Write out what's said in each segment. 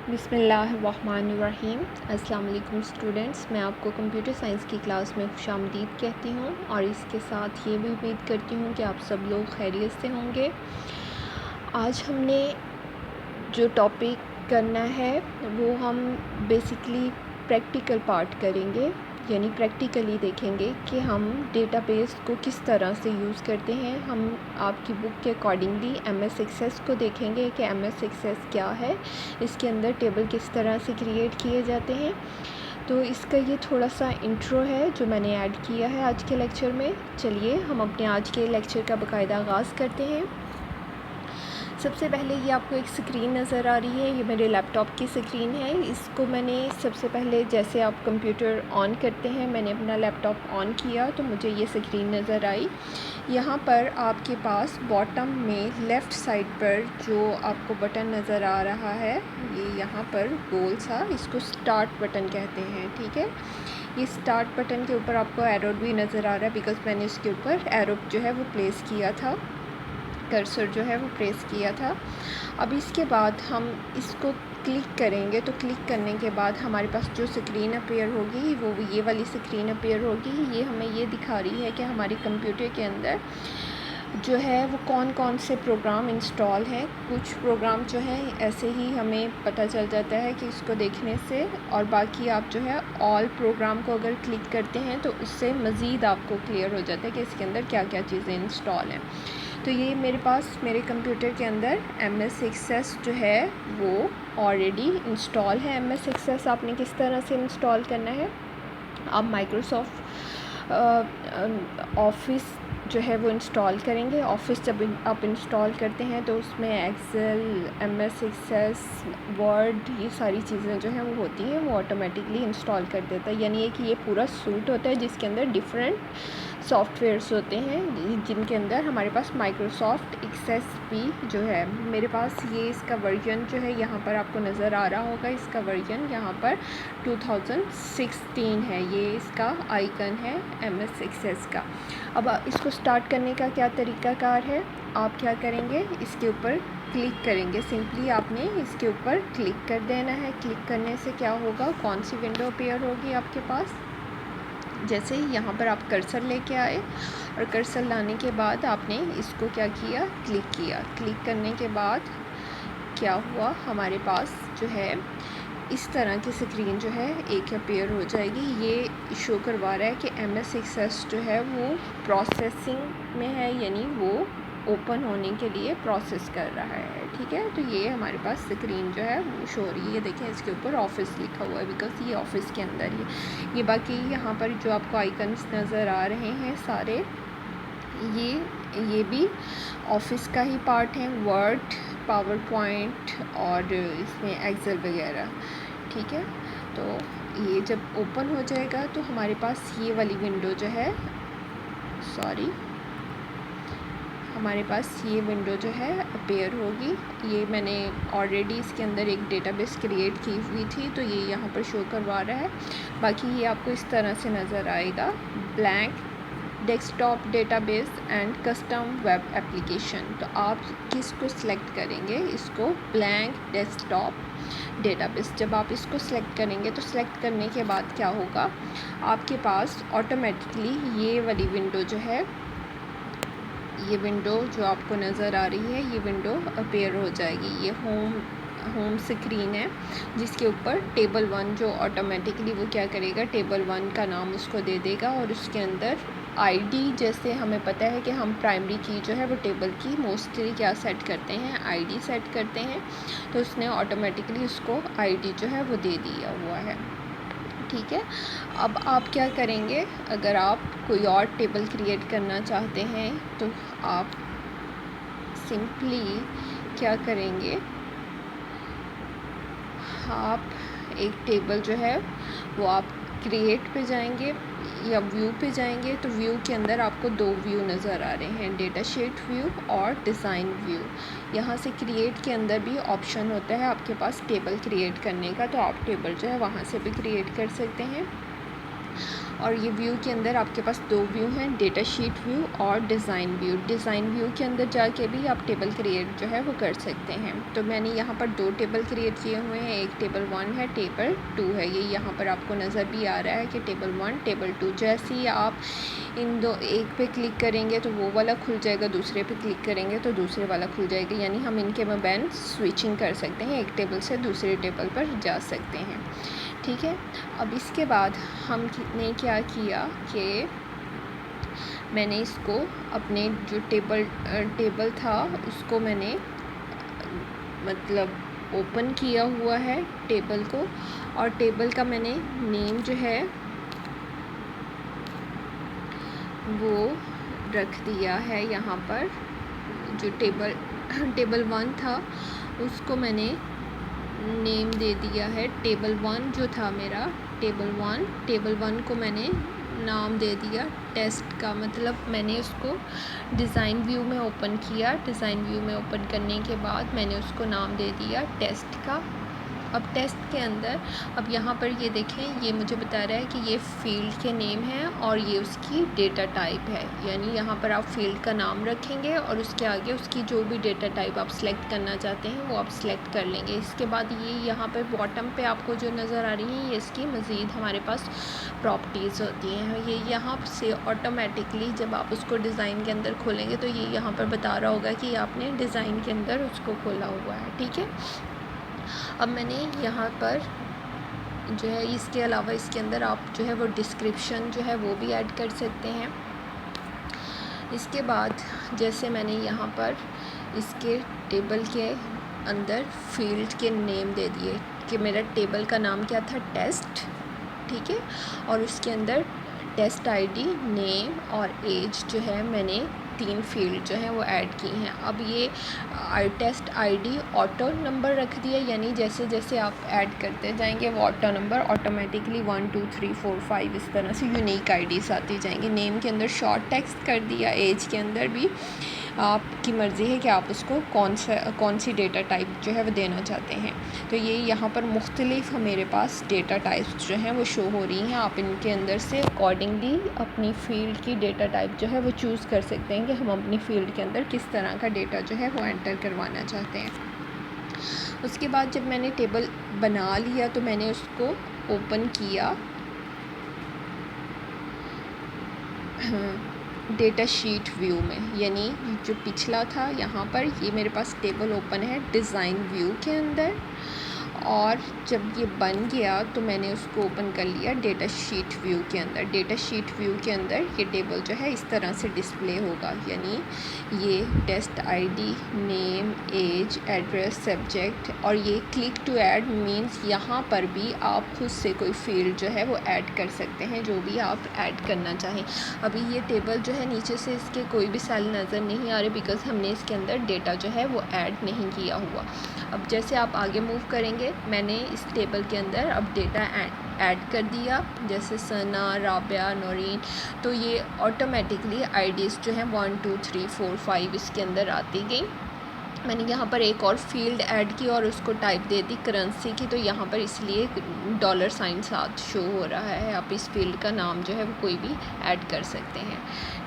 बिस्मिल्लाहिर्रहमानिर्रहीम। अस्सलाम वालेकुम स्टूडेंट्स, मैं आपको कंप्यूटर साइंस की क्लास में खुशामदीद कहती हूँ और इसके साथ ये भी उम्मीद करती हूँ कि आप सब लोग खैरियत से होंगे। आज हमने जो टॉपिक करना है वो हम बेसिकली प्रैक्टिकल पार्ट करेंगे, यानी प्रैक्टिकली देखेंगे कि हम डेटाबेस को किस तरह से यूज़ करते हैं। हम आपकी बुक के अकॉर्डिंगली एमएस एक्सेस को देखेंगे कि एमएस एक्सेस क्या है, इसके अंदर टेबल किस तरह से क्रिएट किए जाते हैं। तो इसका ये थोड़ा सा इंट्रो है जो मैंने ऐड किया है आज के लेक्चर में। चलिए हम अपने आज के लेक्चर का बाकायदा आगाज़ करते हैं। सबसे पहले ये आपको एक स्क्रीन नज़र आ रही है, ये मेरे लैपटॉप की स्क्रीन है। इसको मैंने सबसे पहले, जैसे आप कंप्यूटर ऑन करते हैं, मैंने अपना लैपटॉप ऑन किया तो मुझे ये स्क्रीन नज़र आई। यहाँ पर आपके पास बॉटम में लेफ़्ट साइड पर जो आपको बटन नज़र आ रहा है, ये यहाँ पर गोल सा, इसको स्टार्ट बटन कहते हैं। ठीक है, ये स्टार्ट बटन के ऊपर आपको एरो भी नज़र आ रहा है बिकॉज़ मैंने इसके ऊपर एरो जो है वो प्लेस किया था, कर्सर जो है वो प्रेस किया था। अब इसके बाद हम इसको क्लिक करेंगे तो क्लिक करने के बाद हमारे पास जो स्क्रीन अपीयर होगी वो ये वाली स्क्रीन अपीयर होगी। ये हमें ये दिखा रही है कि हमारे कंप्यूटर के अंदर जो है वो कौन कौन से प्रोग्राम इंस्टॉल हैं। कुछ प्रोग्राम जो है ऐसे ही हमें पता चल जाता है कि इसको देखने से, और बाकी आप जो है ऑल प्रोग्राम को अगर क्लिक करते हैं तो उससे मज़ीद आपको क्लियर हो जाता है कि इसके अंदर क्या क्या चीज़ें इंस्टॉल हैं। तो ये मेरे पास मेरे कंप्यूटर के अंदर एमएस एक्सेस जो है वो ऑलरेडी इंस्टॉल है। एमएस एक्सेस आपने किस तरह से इंस्टॉल करना है, आप माइक्रोसॉफ्ट ऑफिस जो है वो इंस्टॉल करेंगे। ऑफिस जब आप इंस्टॉल करते हैं तो उसमें एक्सेल, एमएस एक्सेस, वर्ड, ये सारी चीज़ें जो हैं वो होती हैं, वो ऑटोमेटिकली इंस्टॉल कर देता है। यानी कि ये पूरा सूट होता है जिसके अंदर डिफरेंट सॉफ्टवेयर्स होते हैं, जिनके अंदर हमारे पास माइक्रोसॉफ्ट एक्सेस भी जो है, मेरे पास ये इसका वर्जन जो है यहाँ पर आपको नज़र आ रहा होगा। इसका वर्जन यहाँ पर 2016 है, ये इसका आइकन है एमएस एक्सेस का। अब इसको स्टार्ट करने का क्या तरीक़ाकार है, आप क्या करेंगे, इसके ऊपर क्लिक करेंगे। सिंपली आपने इसके ऊपर क्लिक कर देना है। क्लिक करने से क्या होगा, कौन सी विंडो अपीयर होगी आपके पास। जैसे ही यहाँ पर आप कर्सर लेके आए और कर्सर लाने के बाद आपने इसको क्या किया, क्लिक किया। क्लिक करने के बाद क्या हुआ, हमारे पास जो है इस तरह की स्क्रीन जो है एक अपीयर हो जाएगी। ये शो करवा रहा है कि एमएस एक्सेस जो है वो प्रोसेसिंग में है, यानी वो ओपन होने के लिए प्रोसेस कर रहा है। ठीक है, तो ये हमारे पास स्क्रीन जो है वो शो हो रही है। ये देखें, इसके ऊपर ऑफिस लिखा हुआ है बिकॉज़ ये ऑफिस के अंदर ये बाकी यहाँ पर जो आपको आइकन्स नज़र आ रहे हैं सारे, ये भी ऑफिस का ही पार्ट है। वर्ड, पावर पॉइंट और इसमें एक्सेल वगैरह। ठीक है, तो ये जब ओपन हो जाएगा तो हमारे पास ये वाली विंडो जो है, हमारे पास ये विंडो जो है अपीयर होगी। ये मैंने ऑलरेडी इसके अंदर एक डेटाबेस क्रिएट की हुई थी तो ये यहाँ पर शो करवा रहा है। बाकी ये आपको इस तरह से नज़र आएगा, blank desktop database and custom web application. तो आप किसको सिलेक्ट करेंगे, इसको ब्लैंक डेस्कटॉप डेटाबेस। जब आप इसको सिलेक्ट करेंगे तो सिलेक्ट करने के बाद क्या होगा, आपके पास ऑटोमेटिकली ये वाली विंडो जो है, ये विंडो जो आपको नज़र आ रही है, ये विंडो अपीयर हो जाएगी। ये होम स्क्रीन है जिसके ऊपर टेबल 1 जो ऑटोमेटिकली वो क्या करेगा, टेबल 1 का नाम उसको दे देगा और उसके अंदर आईडी, जैसे हमें पता है कि हम प्राइमरी की जो है वो टेबल की मोस्टली क्या सेट करते हैं, आईडी सेट करते हैं, तो उसने ऑटोमेटिकली उसको आईडी जो है वो दे दिया हुआ है। ठीक है, अब आप क्या करेंगे, अगर आप कोई और टेबल क्रिएट करना चाहते हैं तो आप सिंपली क्या करेंगे, आप एक टेबल जो है वो आप क्रिएट पे जाएंगे या व्यू पे जाएंगे तो व्यू के अंदर आपको 2 व्यू नज़र आ रहे हैं, डेटा शीट व्यू और डिज़ाइन व्यू। यहाँ से क्रिएट के अंदर भी ऑप्शन होता है आपके पास टेबल क्रिएट करने का, तो आप टेबल जो है वहाँ से भी क्रिएट कर सकते हैं। और ये व्यू के अंदर आपके पास दो व्यू हैं, डेटा शीट व्यू और डिज़ाइन व्यू। डिज़ाइन व्यू के अंदर जाके भी आप टेबल क्रिएट जो है वो कर सकते हैं। तो मैंने यहाँ पर दो टेबल क्रिएट किए हुए हैं, एक टेबल 1 है, टेबल 2 है। ये यहाँ पर आपको नज़र भी आ रहा है कि टेबल 1 टेबल 2। जैसे ही आप इन दो, एक पे क्लिक करेंगे तो वो वाला खुल जाएगा, दूसरे पे क्लिक करेंगे तो दूसरे वाला खुल जाएगा, यानी हम इनके माबैन स्विचिंग कर सकते हैं, एक टेबल से दूसरे टेबल पर जा सकते हैं। ठीक है, अब इसके बाद हमने क्या किया कि मैंने इसको अपने जो टेबल था उसको मैंने मतलब ओपन किया हुआ है टेबल को, और टेबल का मैंने नेम जो है वो रख दिया है यहाँ पर। जो टेबल 1 था उसको मैंने नेम दे दिया है टेबल 1 जो था मेरा, टेबल 1 को मैंने नाम दे दिया टेस्ट का। मतलब मैंने उसको डिज़ाइन व्यू में ओपन किया, डिज़ाइन व्यू में ओपन करने के बाद मैंने उसको नाम दे दिया टेस्ट का। अब टेस्ट के अंदर अब यहाँ पर ये देखें, ये मुझे बता रहा है कि ये फ़ील्ड के नेम है और ये उसकी डेटा टाइप है, यानी यहाँ पर आप फ़ील्ड का नाम रखेंगे और उसके आगे उसकी जो भी डेटा टाइप आप सिलेक्ट करना चाहते हैं वो आप सिलेक्ट कर लेंगे। इसके बाद ये यहाँ पर बॉटम पे आपको जो नज़र आ रही है ये इसकी मज़ीद हमारे पास प्रॉपर्टीज़ होती हैं। ये यहाँ से ऑटोमेटिकली जब आप उसको डिज़ाइन के अंदर खोलेंगे तो ये यहाँ पर बता रहा होगा कि आपने डिज़ाइन के अंदर उसको खोला हुआ है। ठीक है, अब मैंने यहाँ पर जो है इसके अलावा इसके अंदर आप जो है वो डिस्क्रिप्शन जो है वो भी ऐड कर सकते हैं। इसके बाद जैसे मैंने यहाँ पर इसके टेबल के अंदर फील्ड के नेम दे दिए कि मेरा टेबल का नाम क्या था, टेस्ट। ठीक है, और उसके अंदर टेस्ट आईडी, नेम और एज जो है मैंने 3 फील्ड जो हैं वो ऐड की हैं। अब ये टेस्ट आईडी ऑटो नंबर रख दिया, यानी जैसे जैसे आप ऐड करते जाएंगे वो ऑटो नंबर ऑटोमेटिकली 1 2 3 4 5 इस तरह से यूनिक आईडीज़ आती जाएंगी। नेम के अंदर शॉर्ट टेक्स्ट कर दिया, एज के अंदर भी आपकी मर्ज़ी है कि आप उसको कौन सी डेटा टाइप जो है वो देना चाहते हैं। तो ये यहाँ पर मुख्तलिफ मेरे पास डेटा टाइप्स जो हैं वो शो हो रही हैं। आप इनके अंदर से अकॉर्डिंगली अपनी फ़ील्ड की डेटा टाइप जो है वो चूज़ कर सकते हैं कि हम अपनी फ़ील्ड के अंदर किस तरह का डेटा जो है वो एंटर करवाना चाहते हैं। उसके बाद जब मैंने टेबल बना लिया तो मैंने उसको ओपन किया डेटा शीट व्यू में, यानी जो पिछला था यहाँ पर ये मेरे पास टेबल ओपन है डिज़ाइन व्यू के अंदर, और जब ये बन गया तो मैंने उसको ओपन कर लिया डेटा शीट व्यू के अंदर। डेटा शीट व्यू के अंदर ये टेबल जो है इस तरह से डिस्प्ले होगा, यानी ये test ID, name, age, address, subject, और ये क्लिक टू ऐड मींस यहाँ पर भी आप खुद से कोई फील्ड जो है वो ऐड कर सकते हैं, जो भी आप ऐड करना चाहें। अभी ये टेबल जो है नीचे से इसके कोई भी सेल नज़र नहीं आ रहे बिकॉज़ हमने इसके अंदर डेटा जो है वो ऐड नहीं किया हुआ। अब जैसे आप आगे मूव करेंगे, मैंने इस टेबल के अंदर अब डेटा ऐड कर दिया, जैसे सना, राबिया, नौरीन, तो ये ऑटोमेटिकली आईडीज़ जो हैं 1 2 3 4 5 इसके अंदर आती गई। मैंने यहाँ पर एक और फील्ड ऐड की और उसको टाइप दे दी करेंसी की, तो यहाँ पर इसलिए $साइन साथ शो हो रहा है। आप इस फील्ड का नाम जो है वो कोई भी ऐड कर सकते हैं।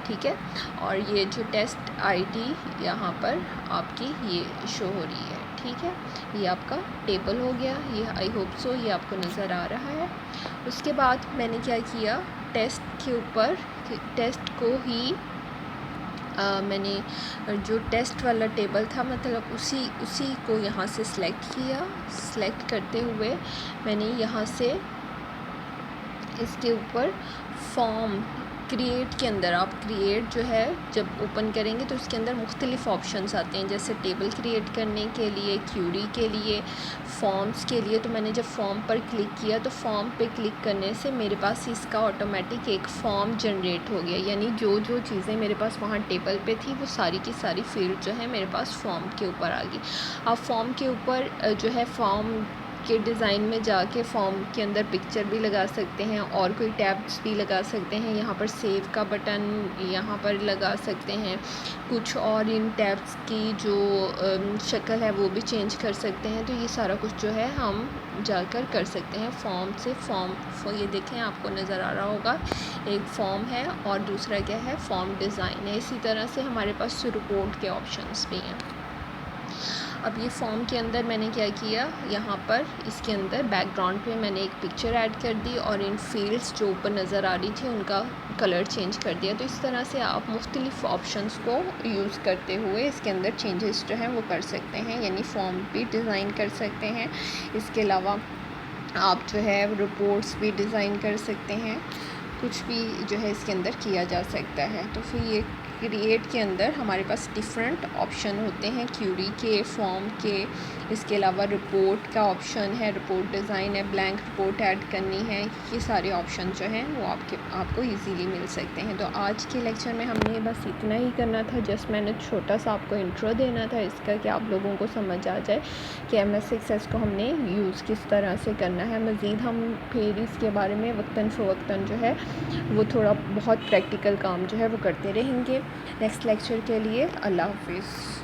ठीक है, और ये जो टेस्ट आईडी यहाँ पर आपकी ये शो हो रही है। ठीक है, ये आपका टेबल हो गया, ये आई होप सो ये आपको नज़र आ रहा है। उसके बाद मैंने क्या किया, टेस्ट के ऊपर टेस्ट को ही मैंने जो टेस्ट वाला टेबल था मतलब उसी को यहाँ से सिलेक्ट किया। सिलेक्ट करते हुए मैंने यहाँ से इसके ऊपर फॉर्म क्रिएट के अंदर, आप क्रिएट जो है जब ओपन करेंगे तो उसके अंदर मुख्तलिफ़ ऑप्शंस आते हैं, जैसे टेबल क्रिएट करने के लिए, क्यूरी के लिए, फॉर्म्स के लिए। तो मैंने जब फॉर्म पर क्लिक किया तो फॉर्म पे क्लिक करने से मेरे पास इसका ऑटोमेटिक एक फॉर्म जनरेट हो गया, यानी जो जो चीज़ें मेरे पास वहाँ टेबल पे थी वो सारी की सारी फील्ड जो है मेरे पास फॉर्म के ऊपर आ गई। अब फॉर्म के ऊपर जो है फॉर्म के डिज़ाइन में जाके फॉर्म के अंदर पिक्चर भी लगा सकते हैं और कोई टैब्स भी लगा सकते हैं। यहाँ पर सेव का बटन यहाँ पर लगा सकते हैं। कुछ और इन टैब्स की जो शक्ल है वो भी चेंज कर सकते हैं। तो ये सारा कुछ जो है हम जाकर कर सकते हैं फॉर्म से। फॉर्म ये देखें, आपको नज़र आ रहा होगा, एक फॉर्म है और दूसरा क्या है, फॉर्म डिज़ाइन है। इसी तरह से हमारे पास रिपोर्ट के ऑप्शंस भी हैं। अब ये फॉर्म के अंदर मैंने क्या किया, यहाँ पर इसके अंदर बैकग्राउंड पे मैंने एक पिक्चर ऐड कर दी और इन फील्ड्स जो ऊपर नज़र आ रही थी उनका कलर चेंज कर दिया। तो इस तरह से आप मुख्तलिफ़ ऑप्शंस को यूज़ करते हुए इसके अंदर चेंजेस जो हैं वो कर सकते हैं, यानी फॉर्म भी डिज़ाइन कर सकते हैं। इसके अलावा आप जो है रिपोर्ट्स भी डिज़ाइन कर सकते हैं। कुछ भी जो है इसके अंदर किया जा सकता है। तो फिर ये क्रिएट के अंदर हमारे पास डिफरेंट ऑप्शन होते हैं, क्यूरी के, फॉर्म के। इसके अलावा रिपोर्ट का ऑप्शन है, रिपोर्ट डिज़ाइन है, ब्लैंक रिपोर्ट ऐड करनी है। ये सारे ऑप्शन जो हैं वो आपको इजीली मिल सकते हैं। तो आज के लेक्चर में हमने बस इतना ही करना था। जस्ट मैंने छोटा सा आपको इंट्रो देना था इसका, कि आप लोगों को समझ आ जाए कि MS Access को हमने यूज़ किस तरह से करना है। मज़ीद हम फिर इसके बारे में वक्तन फ़वक्तन जो है वो थोड़ा बहुत प्रैक्टिकल काम जो है वो करते रहेंगे। नेक्स्ट लेक्चर के लिए अल्लाह हाफ़िज़।